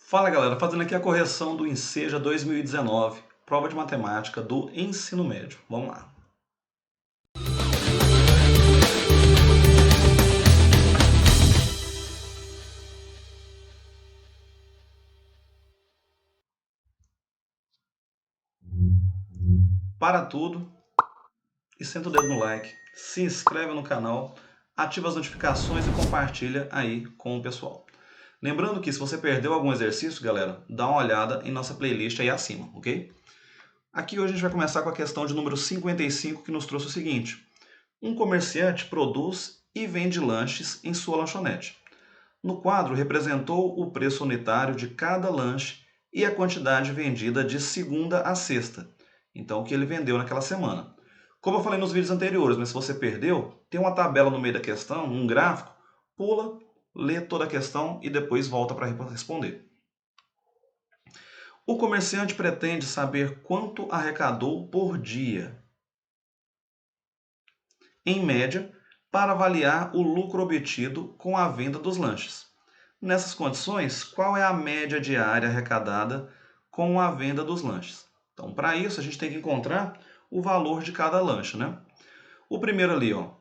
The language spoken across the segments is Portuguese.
Fala galera, fazendo aqui a correção do Enseja 2019, prova de matemática do ensino médio. Vamos lá. Para tudo e senta o dedo no like, se inscreve no canal, ativa as notificações e compartilha aí com o pessoal. Lembrando que se você perdeu algum exercício, galera, dá uma olhada em nossa playlist aí acima, ok? Aqui hoje a gente vai começar com a questão de número 55, que nos trouxe o seguinte. Um comerciante produz e vende lanches em sua lanchonete. No quadro, representou o preço unitário de cada lanche e a quantidade vendida de segunda a sexta. Então, o que ele vendeu naquela semana. Como eu falei nos vídeos anteriores, mas se você perdeu, tem uma tabela no meio da questão, um gráfico, pula, lê toda a questão e depois volta para responder. O comerciante pretende saber quanto arrecadou por dia, em média, para avaliar o lucro obtido com a venda dos lanches. Nessas condições, qual é a média diária arrecadada com a venda dos lanches? Então, para isso, a gente tem que encontrar o valor de cada lanche, né? O primeiro ali, ó,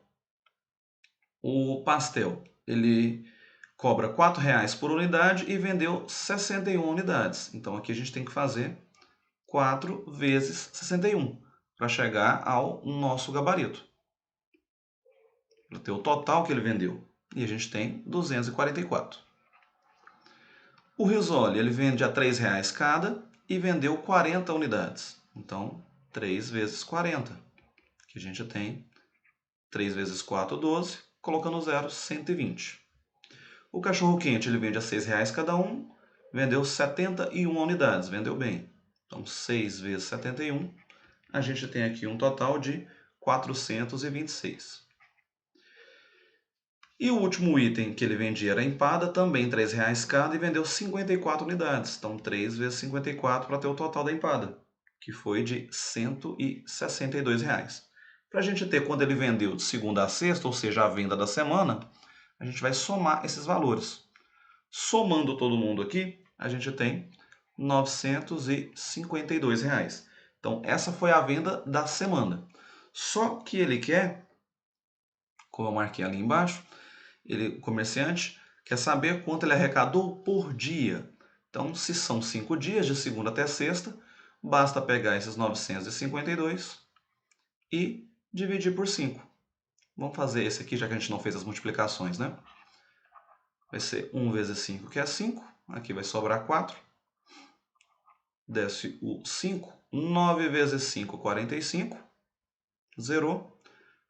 o pastel, ele cobra R$ 4,00 por unidade e vendeu 61 unidades. Então, aqui a gente tem que fazer 4 vezes 61 para chegar ao nosso gabarito. Para ter o total que ele vendeu. E a gente tem 244. O risole ele vende a R$ 3,00 cada e vendeu 40 unidades. Então, 3 vezes 40. Que a gente tem 3 vezes 4, 12. Colocando zero, 120. O cachorro-quente ele vende a R$ 6,00 cada um. Vendeu 71 unidades. Vendeu bem. Então, 6 vezes 71. A gente tem aqui um total de 426. E o último item que ele vendia era a empada, também R$ 3,00 cada, e vendeu 54 unidades. Então, 3 vezes 54 para ter o total da empada, que foi de R$ 162,00. Para a gente ter quando ele vendeu de segunda a sexta, ou seja, a venda da semana, a gente vai somar esses valores. Somando todo mundo aqui, a gente tem R$ 952,00. Então, essa foi a venda da semana. Só que ele quer, como eu marquei ali embaixo, o comerciante quer saber quanto ele arrecadou por dia. Então, se são 5 dias, de segunda até sexta, basta pegar esses 952 e dividir por 5. Vamos fazer esse aqui, já que a gente não fez as multiplicações, né? Vai ser 1 vezes 5, que é 5. Aqui vai sobrar 4. Desce o 5. 9 vezes 5, 45. Zerou.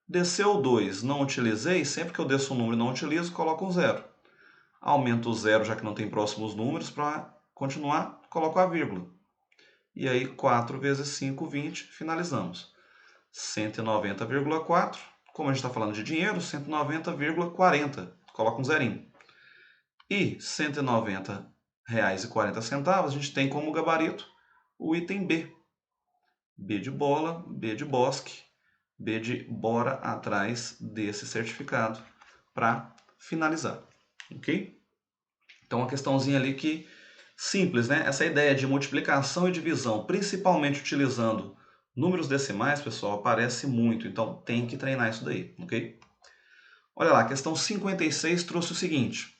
Desceu o 2, não utilizei. Sempre que eu desço um número e não utilizo, coloco um zero. Aumento o zero, já que não tem próximos números, para continuar, coloco a vírgula. E aí, 4 vezes 5, 20, finalizamos. 190,4, como a gente está falando de dinheiro, 190,40, coloca um zerinho. E R$ 190,40 a gente tem como gabarito o item B. B de bola, B de bosque, B de bora atrás desse certificado para finalizar, ok? Então, uma questãozinha ali que simples, né? Essa ideia de multiplicação e divisão, principalmente utilizando números decimais, pessoal, aparece muito. Então, tem que treinar isso daí, ok? Olha lá, a questão 56 trouxe o seguinte.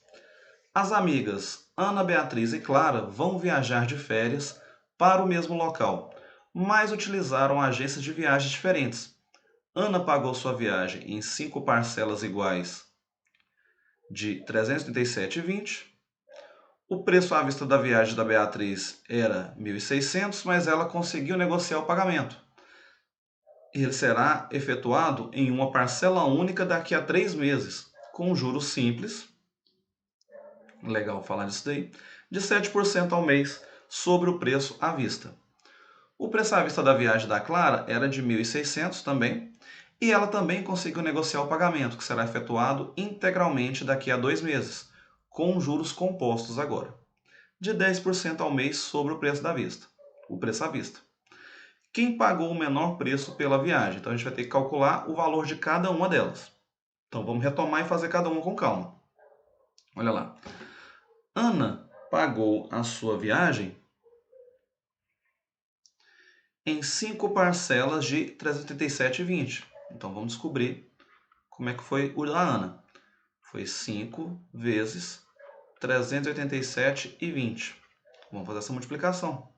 As amigas Ana, Beatriz e Clara vão viajar de férias para o mesmo local, mas utilizaram agências de viagens diferentes. Ana pagou sua viagem em 5 parcelas iguais de R$ 337,20. O preço à vista da viagem da Beatriz era 1.600, mas ela conseguiu negociar o pagamento. Ele será efetuado em uma parcela única daqui a 3 meses, com juros simples, legal falar disso daí, de 7% ao mês sobre o preço à vista. O preço à vista da viagem da Clara era de 1.600 também, e ela também conseguiu negociar o pagamento, que será efetuado integralmente daqui a 2 meses, com juros compostos agora, de 10% ao mês sobre o preço à vista. Quem pagou o menor preço pela viagem? Então a gente vai ter que calcular o valor de cada uma delas. Então vamos retomar e fazer cada uma com calma. Olha lá. Ana pagou a sua viagem em 5 parcelas de R$ 387,20. Então, vamos descobrir como é que foi o da Ana. Foi 5 vezes R$ 387,20. Vamos fazer essa multiplicação.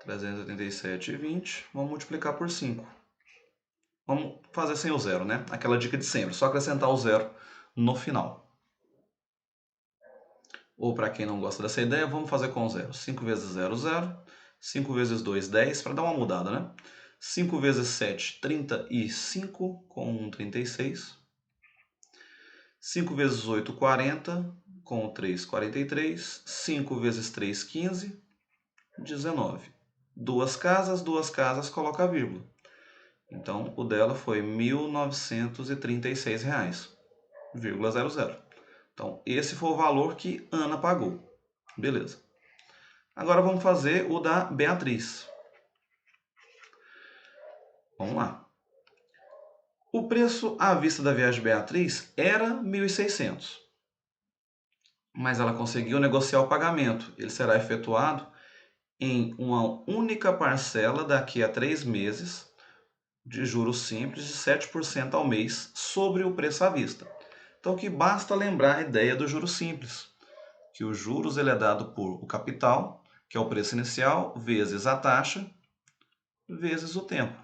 387,20, vamos multiplicar por 5. Vamos fazer sem o zero, né? Aquela dica de sempre, só acrescentar o zero no final. Ou para quem não gosta dessa ideia, vamos fazer com o zero. 5 vezes 0, 0. 5 vezes 2, 10, para dar uma mudada, né? 5 vezes 7, 35, com 1, 36. 5 vezes 8, 40, com 3, 43. 5 vezes 3, 15, 19. Duas casas, coloca a vírgula. Então, o dela foi R$ 1.936,00. Então, esse foi o valor que Ana pagou. Beleza. Agora vamos fazer o da Beatriz. Vamos lá. O preço à vista da viagem de Beatriz era 1.600. Mas ela conseguiu negociar o pagamento. Ele será efetuado em uma única parcela daqui a 3 meses, de juros simples de 7% ao mês sobre o preço à vista. Então, que basta lembrar a ideia do juros simples, que os juros ele é dado por o capital, que é o preço inicial, vezes a taxa, vezes o tempo.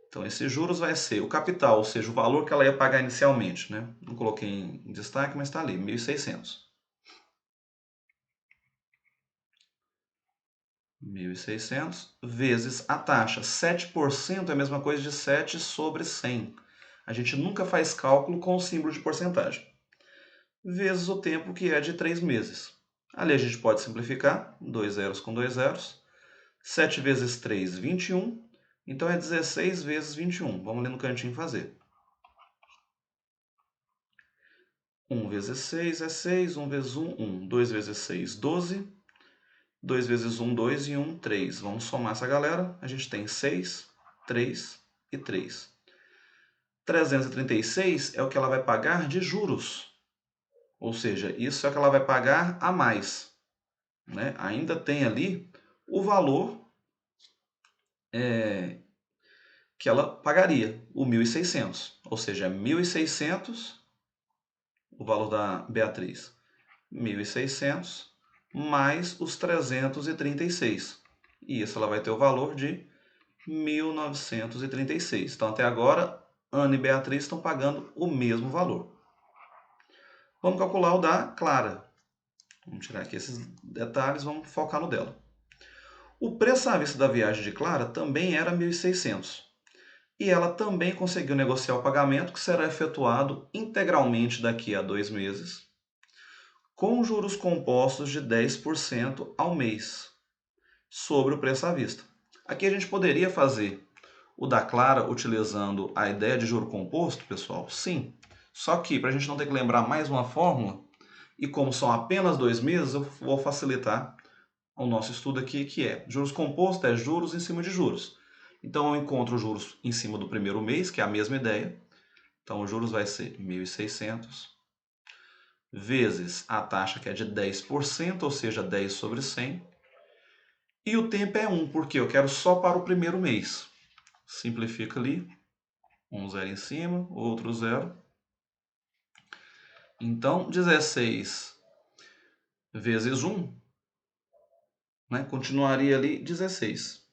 Então, esses juros vai ser o capital, ou seja, o valor que ela ia pagar inicialmente, né? Não coloquei em destaque, mas está ali, 1.600. 1.600 vezes a taxa. 7% é a mesma coisa de 7 sobre 100. A gente nunca faz cálculo com o símbolo de porcentagem. Vezes o tempo, que é de 3 meses. Ali a gente pode simplificar, 2 zeros com 2 zeros. 7 vezes 3, 21. Então é 16 vezes 21. Vamos ali no cantinho fazer. 1 vezes 6 é 6. 1 vezes 1, 1. 2 vezes 6, 12. 2 vezes 1, 2 e 1, 3. Vamos somar essa galera. A gente tem 6, 3 e 3. 336 é o que ela vai pagar de juros. Ou seja, isso é o que ela vai pagar a mais, né? Ainda tem ali o valor que ela pagaria, o 1.600. Ou seja, 1.600, o valor da Beatriz, 1.600 mais os 336. E isso ela vai ter o valor de 1.936. Então, até agora, Ana e Beatriz estão pagando o mesmo valor. Vamos calcular o da Clara. Vamos tirar aqui esses detalhes, vamos focar no dela. O preço à vista da viagem de Clara também era 1.600. E ela também conseguiu negociar o pagamento, que será efetuado integralmente daqui a 2 meses, com juros compostos de 10% ao mês, sobre o preço à vista. Aqui a gente poderia fazer o da Clara utilizando a ideia de juro composto, pessoal? Sim. Só que, para a gente não ter que lembrar mais uma fórmula, e como são apenas 2 meses, eu vou facilitar o nosso estudo aqui, que é juros compostos é juros em cima de juros. Então, eu encontro os juros em cima do primeiro mês, que é a mesma ideia. Então, os juros vai ser 1.600 vezes a taxa, que é de 10%, ou seja, 10 sobre 100. E o tempo é 1, porque eu quero só para o primeiro mês. Simplifica ali. Um zero em cima, outro zero. Então, 16 vezes 1, né, continuaria ali 16.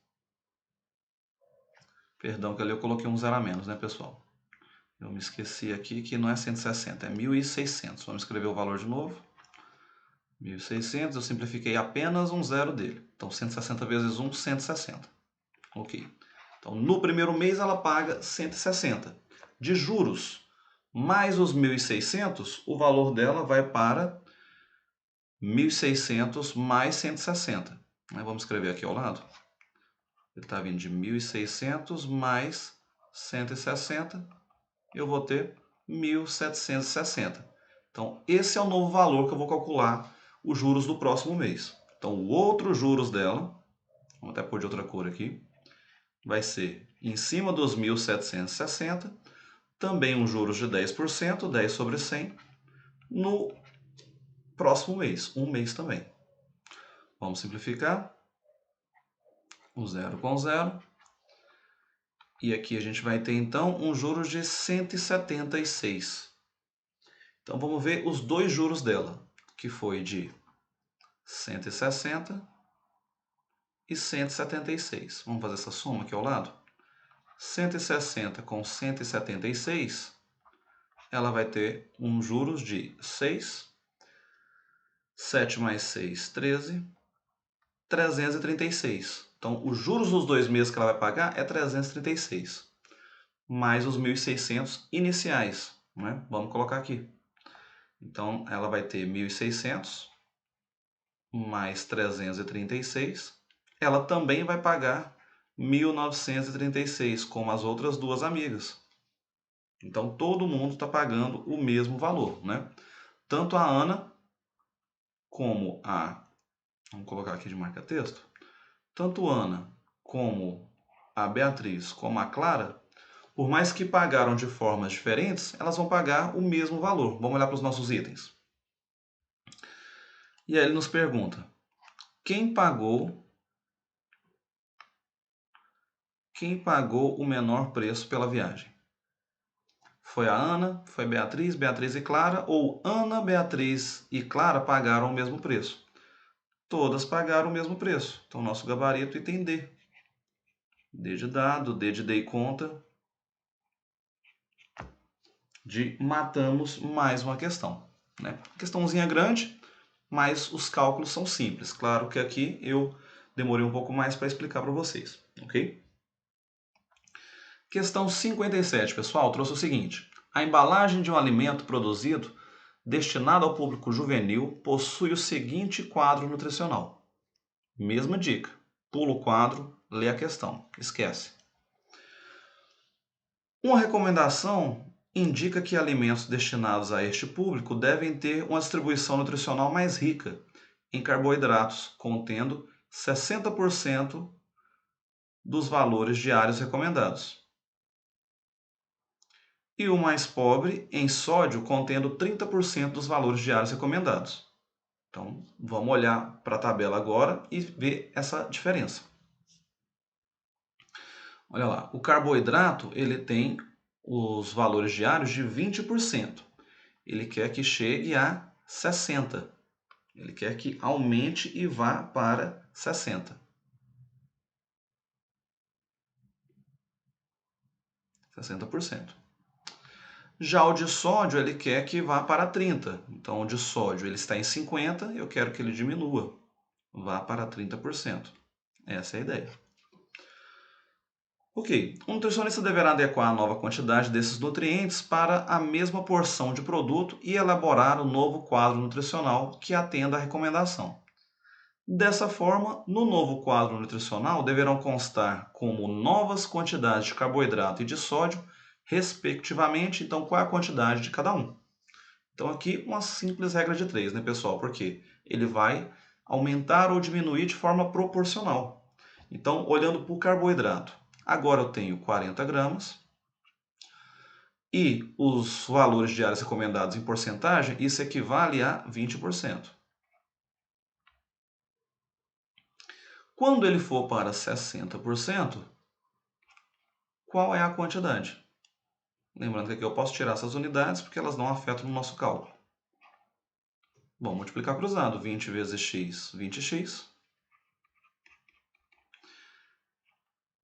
Perdão, que ali eu coloquei um zero a menos, né, pessoal? Eu me esqueci aqui que não é 160, é 1.600. Vamos escrever o valor de novo. 1.600, eu simplifiquei apenas um zero dele. Então, 160 vezes 1, 160. Ok. Então, no primeiro mês, ela paga 160. De juros, mais os 1.600, o valor dela vai para 1.600 mais 160. Vamos escrever aqui ao lado. Ele está vindo de 1.600 mais 160. Eu vou ter 1.760. Então, esse é o novo valor que eu vou calcular os juros do próximo mês. Então, o outro juros dela, vamos até pôr de outra cor aqui, vai ser em cima dos 1.760, também um juros de 10%, 10 sobre 100, no próximo mês, um mês também. Vamos simplificar. O 0 com 0. E aqui a gente vai ter, então, um juros de 176. Então, vamos ver os dois juros dela, que foi de 160 e 176. Vamos fazer essa soma aqui ao lado? 160 com 176, ela vai ter um juros de 6. 7 mais 6, 13. 336. Então, os juros dos 2 meses que ela vai pagar é 336. Mais os 1.600 iniciais, né? Vamos colocar aqui. Então, ela vai ter 1.600 mais 336. Ela também vai pagar 1.936, como as outras duas amigas. Então, todo mundo está pagando o mesmo valor, né? Tanto a Ana como a... Vamos colocar aqui de marca-texto. Tanto Ana como a Beatriz como a Clara, por mais que pagaram de formas diferentes, elas vão pagar o mesmo valor. Vamos olhar para os nossos itens. E aí ele nos pergunta, quem pagou o menor preço pela viagem? Foi a Ana, foi Beatriz, Beatriz e Clara, ou Ana, Beatriz e Clara pagaram o mesmo preço? Todas pagaram o mesmo preço. Então, nosso gabarito item D. D de dado, D de dei conta. De matamos mais uma questão, né? Questãozinha grande, mas os cálculos são simples. Claro que aqui eu demorei um pouco mais para explicar para vocês, ok? Questão 57, pessoal, trouxe o seguinte. A embalagem de um alimento produzido destinado ao público juvenil possui o seguinte quadro nutricional. Mesma dica. Pula o quadro, lê a questão. Esquece. Uma recomendação indica que alimentos destinados a este público devem ter uma distribuição nutricional mais rica em carboidratos, contendo 60% dos valores diários recomendados. E o mais pobre em sódio, contendo 30% dos valores diários recomendados. Então, vamos olhar para a tabela agora e ver essa diferença. Olha lá, o carboidrato ele tem os valores diários de 20%. Ele quer que chegue a 60%. Ele quer que aumente e vá para 60%. 60%. Já o de sódio, ele quer que vá para 30%. Então, o de sódio ele está em 50%, eu quero que ele diminua. Vá para 30%. Essa é a ideia. Ok, o nutricionista deverá adequar a nova quantidade desses nutrientes para a mesma porção de produto e elaborar um novo quadro nutricional que atenda à recomendação. Dessa forma, no novo quadro nutricional deverão constar como novas quantidades de carboidrato e de sódio, respectivamente. Então, qual é a quantidade de cada um? Então, aqui uma simples regra de 3, né, pessoal? Porque ele vai aumentar ou diminuir de forma proporcional. Então, olhando para o carboidrato, agora eu tenho 40 gramas. E os valores diários recomendados em porcentagem, isso equivale a 20%. Quando ele for para 60%, qual é a quantidade? Lembrando que aqui eu posso tirar essas unidades porque elas não afetam no nosso cálculo. Bom, multiplicar cruzado, 20 vezes x, 20x.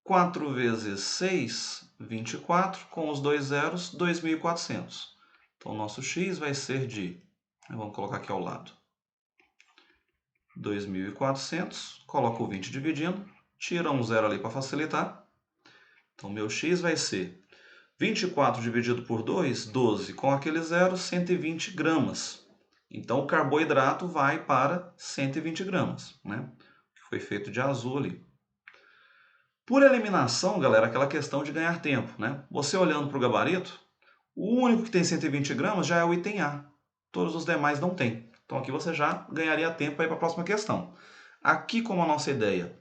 4 vezes 6, 24, com os dois zeros, 2.400. Então, o nosso x vai ser de, vamos colocar aqui ao lado, 2.400, coloco o 20 dividindo, tira um zero ali para facilitar. Então, meu x vai ser 24 dividido por 2, 12, com aquele zero, 120 gramas. Então, o carboidrato vai para 120 gramas, né? Que foi feito de azul ali. Por eliminação, galera, aquela questão de ganhar tempo, né? Você olhando para o gabarito, o único que tem 120 gramas já é o item A. Todos os demais não tem. Então, aqui você já ganharia tempo para ir para a próxima questão. Aqui, como a nossa ideia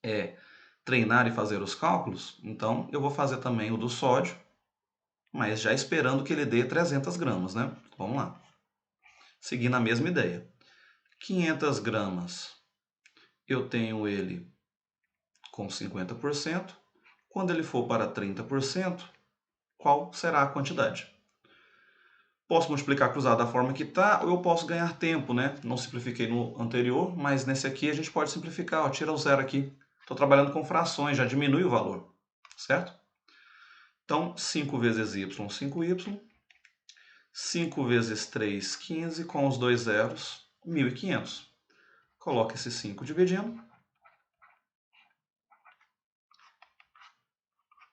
é treinar e fazer os cálculos, então eu vou fazer também o do sódio, mas já esperando que ele dê 300 gramas, né? Vamos lá. seguindo a mesma ideia. 500 gramas, eu tenho ele com 50%. Quando ele for para 30%, qual será a quantidade? Posso multiplicar cruzado da forma que está, ou eu posso ganhar tempo, né? Não simplifiquei no anterior, mas nesse aqui a gente pode simplificar. Ó, tira o zero aqui. Estou trabalhando com frações, já diminui o valor, certo? Então, 5 vezes y, 5y. 5 vezes 3, 15, com os dois zeros, 1.500. Coloca esse 5 dividindo.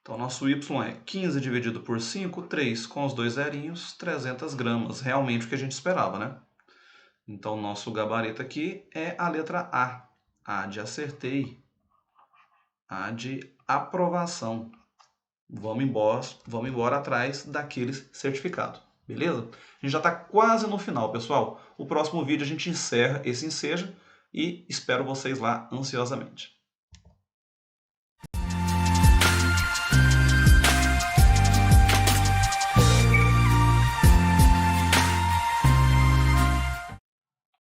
Então, nosso y é 15 dividido por 5, 3, com os dois zerinhos, 300 gramas. Realmente o que a gente esperava, né? Então, nosso gabarito aqui é a letra A. A de acertei. A de aprovação. Vamos embora atrás daquele certificado. Beleza? A gente já está quase no final, pessoal. O próximo vídeo a gente encerra esse enseja e espero vocês lá ansiosamente.